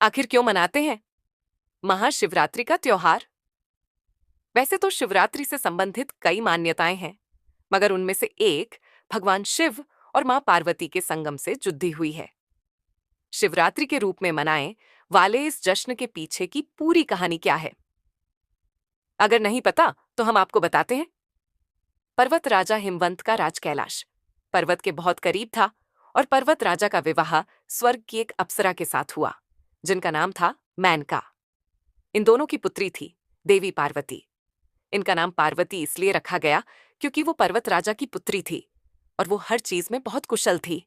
आखिर क्यों मनाते हैं? महाशिवरात्रि का त्योहार। वैसे तो शिवरात्रि से संबंधित कई मान्यताएं हैं, मगर उनमें से एक भगवान शिव और मां पार्वती के संगम से जुड़ी हुई है। शिवरात्रि के रूप में मनाए वाले इस जश्न के पीछे की पूरी कहानी क्या है? अगर नहीं पता तो हम आपको बताते हैं। पर्वत राजा हिमवंत का राज कैलाश पर्वत के बहुत करीब था और पर्वत राजा का विवाह स्वर्ग की एक अप्सरा के साथ हुआ, जिनका नाम था मेनका। इन दोनों की पुत्री थी देवी पार्वती। इनका नाम पार्वती इसलिए रखा गया क्योंकि वो पर्वत राजा की पुत्री थी और वो हर चीज में बहुत कुशल थी।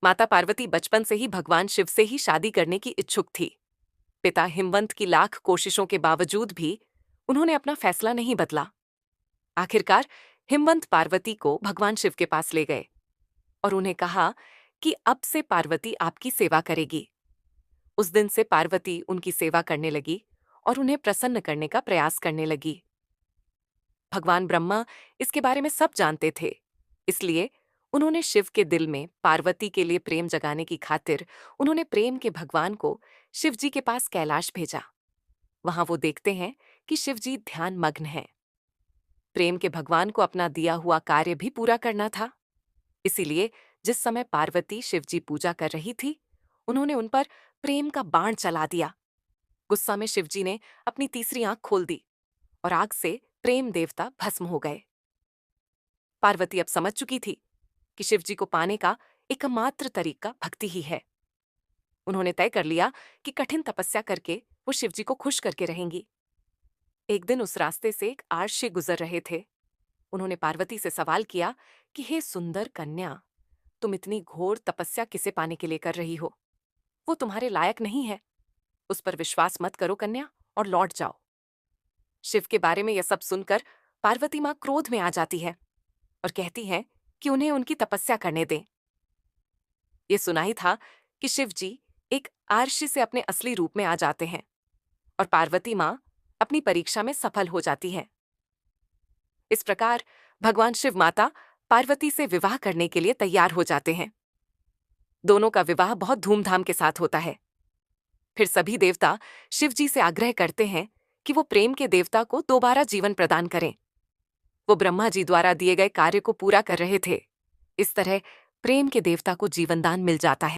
माता पार्वती बचपन से ही भगवान शिव से ही शादी करने की इच्छुक थी। पिता हिमवंत की लाख कोशिशों के बावजूद भी उन्होंने अपना फैसला नहीं बदला। आखिरकार हिमवंत पार्वती को भगवान शिव के पास ले गए और उन्हें कहा कि अब से पार्वती आपकी सेवा करेगी। उस दिन से पार्वती उनकी सेवा करने लगी और उन्हें प्रसन्न करने का प्रयास करने लगी। भगवान ब्रह्मा इसके बारे में सब जानते थे, इसलिए उन्होंने शिव के दिल में पार्वती के लिए प्रेम जगाने की खातिर उन्होंने प्रेम के भगवान को शिव जी के पास कैलाश भेजा। वहां वो देखते हैं कि शिव जी ध्यान मग्न हैं। प्रेम के भगवान को अपना दिया हुआ कार्य भी पूरा करना था, इसीलिए जिस समय पार्वती शिव जी पूजा कर रही थी, उन्होंने उन पर प्रेम का बाण चला दिया। गुस्सा में शिव जी ने अपनी तीसरी आंख खोल दी और आग से प्रेम देवता भस्म हो गए। पार्वती अब समझ चुकी थी कि शिव जी को पाने का एकमात्र तरीका भक्ति ही है। उन्होंने तय कर लिया कि कठिन तपस्या करके वो शिव जी को खुश करके रहेंगी। एक दिन उस रास्ते से एक आर्षी गुजर रहे थे। उन्होंने पार्वती से सवाल किया कि हे सुंदर कन्या, तुम इतनी घोर तपस्या किसे पाने के लिए कर रही हो? वो तुम्हारे लायक नहीं है। उस पर विश्वास मत करो कन्या और लौट जाओ। शिव के बारे में यह सब सुनकर पार्वती मां क्रोध में आ जाती है और कहती हैं कि उन्हें उनकी तपस्या करने दें। ये सुना ही था कि शिव जी एक आर्षी से अपने असली रूप में आ जाते हैं और पार्वती मां अपनी परीक्षा में सफल हो जाती है। इस प्रकार भगवान शिव माता पार्वती से विवाह करने के लिए तैयार हो जाते हैं। दोनों का विवाह बहुत धूमधाम के साथ होता है। फिर सभी देवता शिव जी से आग्रह करते हैं कि वो प्रेम के देवता को दोबारा जीवन प्रदान करें। वो ब्रह्मा जी द्वारा दिए गए कार्य को पूरा कर रहे थे। इस तरह प्रेम के देवता को जीवनदान मिल जाता है।